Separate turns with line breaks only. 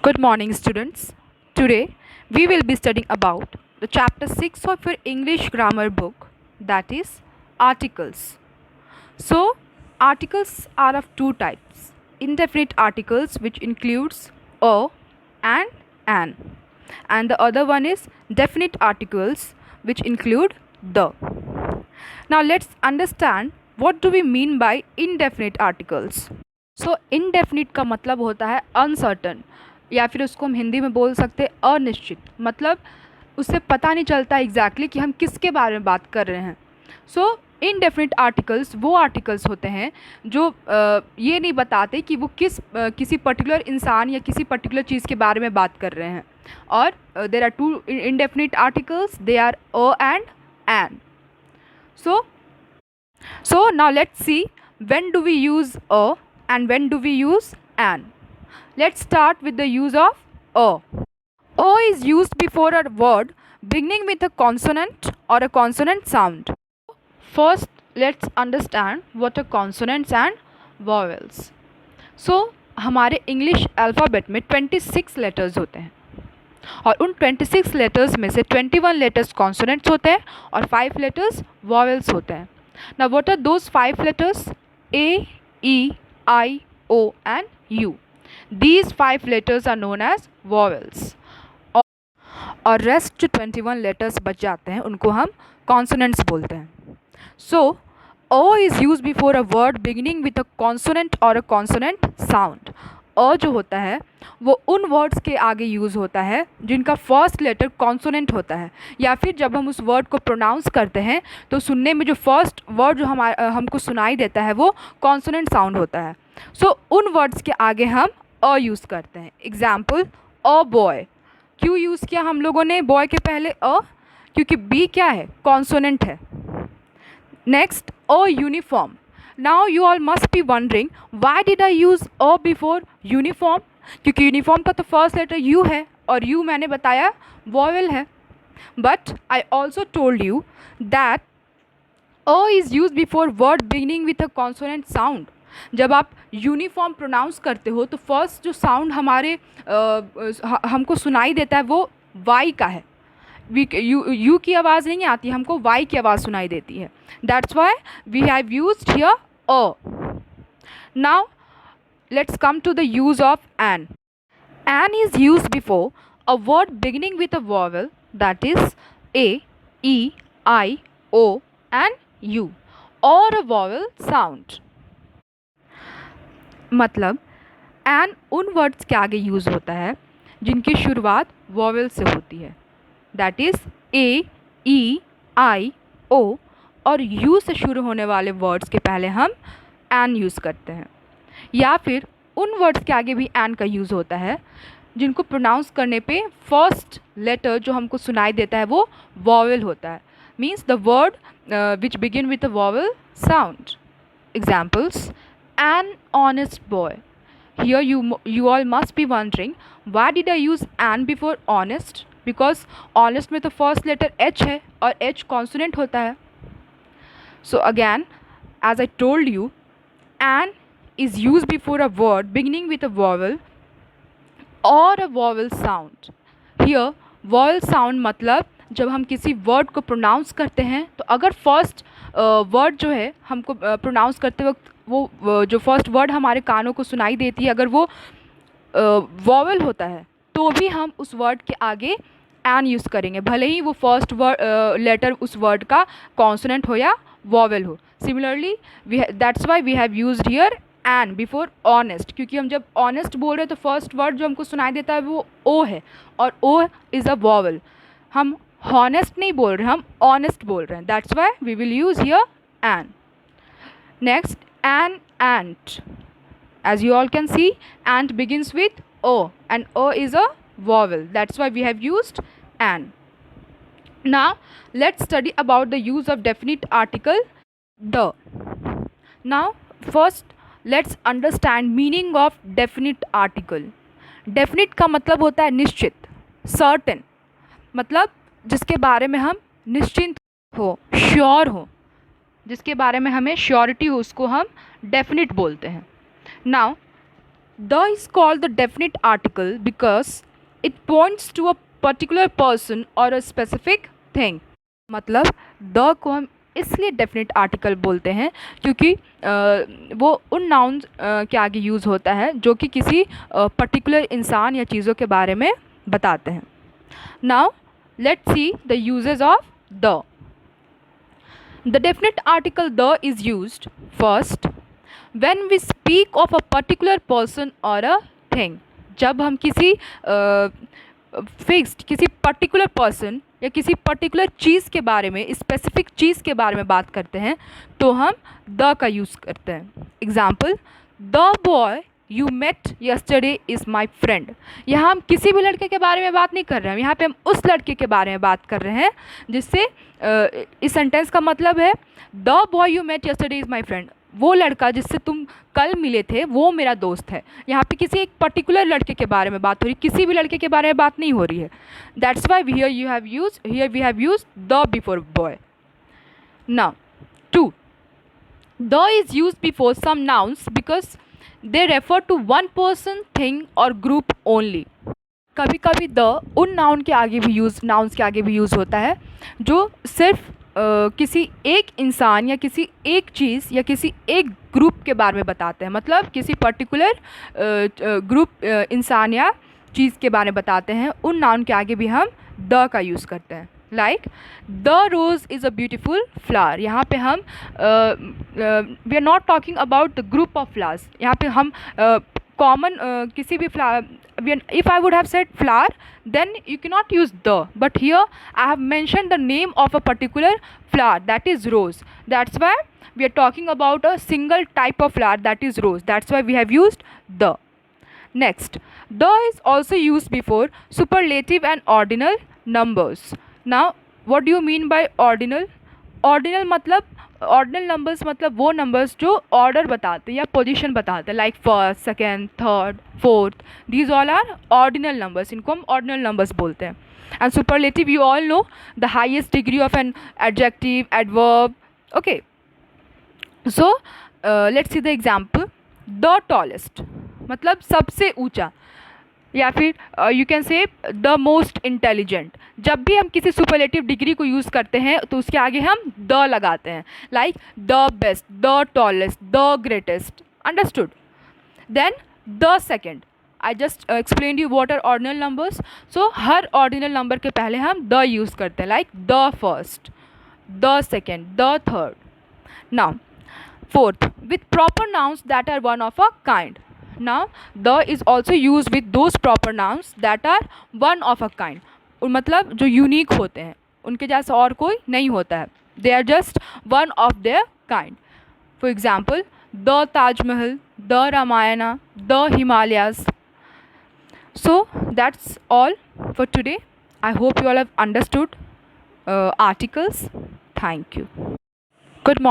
Good morning, students. Today we will be studying about the chapter 6 of your English grammar book, that is articles. So, articles are of two types: indefinite articles, which includes a and an, and the other one is definite articles, which include the. Now, let's understand what do we mean by indefinite articles. So indefinite का मतलब होता है uncertain, या फिर उसको हम हिंदी में बोल सकते हैं अनिश्चित। मतलब उससे पता नहीं चलता एग्जैक्टली कि हम किसके बारे में बात कर रहे हैं। सो इनडेफिनिट आर्टिकल्स वो आर्टिकल्स होते हैं जो ये नहीं बताते कि वो किसी पर्टिकुलर इंसान या किसी पर्टिकुलर चीज़ के बारे में बात कर रहे हैं। और there are two indefinite articles, they are a and an. So now let's see, when do we use a and when do we use an. Let's start with the use of a. A is used before a word beginning with a consonant or a consonant sound. First, let's understand what are consonants and vowels. So हमारे English alphabet में 26 letters होते हैं और उन 26 letters में से 21 letters consonants होते हैं और 5 लेटर्स वॉवेल्स होते हैं. Now what are those 5 letters? A, E, I, O and U. These 5 letters are known as vowels. और रेस्ट जो 21 लेटर्स बच जाते हैं उनको हम कॉन्सोनेंट्स बोलते हैं. सो O is used before a word beginning with a consonant or a consonant sound. अ जो होता है वो उन वर्ड्स के आगे यूज़ होता है जिनका फर्स्ट लेटर कॉन्सोनेंट होता है, या फिर जब हम उस वर्ड को प्रोनाउंस करते हैं तो सुनने में जो फर्स्ट वर्ड जो हमको सुनाई देता है वो कॉन्सोनेंट साउंड होता है. सो उन वर्ड्स के आगे हम अ यूज़ करते हैं. Example, a boy. क्यों यूज़ किया हम लोगों ने बॉय के पहले अ? क्योंकि बी क्या है? कॉन्सोनेंट है. Next, a uniform. Now you all must be wondering, why did I use a before uniform? क्योंकि यूनिफॉर्म का तो फर्स्ट लेटर यू है और यू मैंने बताया वॉवेल है. But I also told you that a is use before word beginning with a consonant sound. जब आप यूनिफॉर्म प्रोनाउंस करते हो तो फर्स्ट जो साउंड हमको सुनाई देता है वो वाई का है. यू की आवाज़ नहीं आती, हमको वाई की आवाज़ सुनाई देती है. That's why we have used here a. Now let's come to the use of an. An is used before a word beginning with a vowel, that is A, E, I, O and U, or a vowel sound. मतलब an उन words के आगे use होता है जिनकी शुरुआत vowel से होती है, that is A, E, I, O, और U से शुरू होने वाले वर्ड्स के पहले हम an यूज़ करते हैं. या फिर उन वर्ड्स के आगे भी एन का यूज़ होता है जिनको प्रोनाउंस करने पे फर्स्ट लेटर जो हमको सुनाई देता है वो वॉवेल होता है. Means the word which begin with a vowel sound. Examples, an honest boy. Here you all must be wondering, why did I use an before honest? Because honest में तो फर्स्ट लेटर एच है और H consonant होता है. So again, as I told you, an is used before a word beginning with a vowel or a vowel sound. Here vowel sound मतलब जब हम किसी वर्ड को प्रोनाउंस करते हैं तो अगर फर्स्ट वर्ड जो है हमको प्रोनाउंस करते वक्त वो जो फर्स्ट वर्ड हमारे कानों को सुनाई देती है अगर वो वॉवेल होता है तो भी हम उस वर्ड के आगे एन यूज़ करेंगे, भले ही वो फर्स्ट लेटर उस वर्ड का कॉन्सोनेंट हो या वॉवेल हो. Similarly that's why we have used here an before honest, क्योंकि हम जब ऑनेस्ट बोल रहे हैं तो फर्स्ट वर्ड जो हमको सुनाई देता है वो ओ है और ओ इज़ अ वॉवेल. हम हॉनेस्ट नहीं बोल रहे, हम ऑनेस्ट बोल रहे हैं. That's why we will use here an. Next, an ant. As you all can see, ant begins with O and O is a vowel. That's why we have used an. Now let's study about the use of definite article the. Now first let's understand meaning of definite article. Definite का मतलब होता है निश्चित, certain. मतलब जिसके बारे में हम निश्चिंत हो, श्योर हो, जिसके बारे में हमें श्योरिटी हो उसको हम डेफिनेट बोलते हैं. Now The is called the definite article because it points to a particular person or a specific thing. मतलब द को हम इसलिए डेफिनेट आर्टिकल बोलते हैं क्योंकि वो उन नाउन्स के आगे यूज़ होता है जो कि किसी पर्टिकुलर इंसान या चीज़ों के बारे में बताते हैं. Now let's see the uses of the. The definite article the is used first when we speak of a particular person or a thing. जब हम किसी फिक्स्ड किसी पर्टिकुलर पर्सन या किसी पर्टिकुलर चीज़ के बारे में, स्पेसिफिक चीज़ के बारे में बात करते हैं तो हम द का यूज़ करते हैं. Example, the boy you met yesterday is my friend. यहाँ हम किसी भी लड़के के बारे में बात नहीं कर रहे हैं, यहाँ पे हम उस लड़के के बारे में बात कर रहे हैं जिससे इस सेंटेंस का मतलब है the boy you met yesterday is my friend. वो लड़का जिससे तुम कल मिले थे वो मेरा दोस्त है. यहाँ पे किसी एक पर्टिकुलर लड़के के बारे में बात हो रही, किसी भी लड़के के बारे में बात नहीं हो रही है. That's why here we have use the before boy. Now 2, the is use before some nouns because they refer to one person, thing और ग्रुप ओनली. कभी कभी द उन नाउन्स के आगे भी यूज़ होता है जो सिर्फ किसी एक इंसान या किसी एक चीज़ या किसी एक ग्रुप के बारे में बताते हैं. मतलब किसी पर्टिकुलर ग्रुप इंसान या चीज़ के बारे में बताते हैं. उन नाउन के आगे भी हम द का यूज़ करते हैं. Like the rose is a beautiful flower. यहाँ पे हम we are not talking about the group of flowers. यहाँ पे हम कॉमन किसी भी flower, if I would have said flower, then you cannot use the, but here I have mentioned the name of a particular flower, that is rose. That's why we are talking about a single type of flower, that is rose. That's why we have used the. Next, the is also used before superlative and ordinal numbers. Now what do you mean by ordinal? Ordinal numbers मतलब वो numbers जो order बताते या position बताते, like first, second, third, fourth. These all are ordinal numbers. इनको हम ordinal numbers बोलते हैं. And superlative you all know, the highest degree of an adjective, adverb. Okay, so let's see the example. The tallest मतलब सबसे ऊंचा, या फिर you can say the most intelligent. जब भी हम किसी सुपरलेटिव डिग्री को यूज़ करते हैं तो उसके आगे हम द लगाते हैं, like the best, the tallest, the greatest. Understood? Then the second. I just explain you what are ordinal numbers. So हर ऑर्डिनल नंबर के पहले हम द यूज़ करते हैं, like the first, the second, the third. Now fourth, with proper nouns that are one of a kind. Now the is also used with those proper nouns that are one of a kind. मतलब जो unique होते हैं, उनके जैसा और कोई नहीं होता है. They are just one of their kind. For example, the Taj Mahal, the Ramayana, the Himalayas. So that's all for today. I hope you all have understood articles. Thank you. Good morning.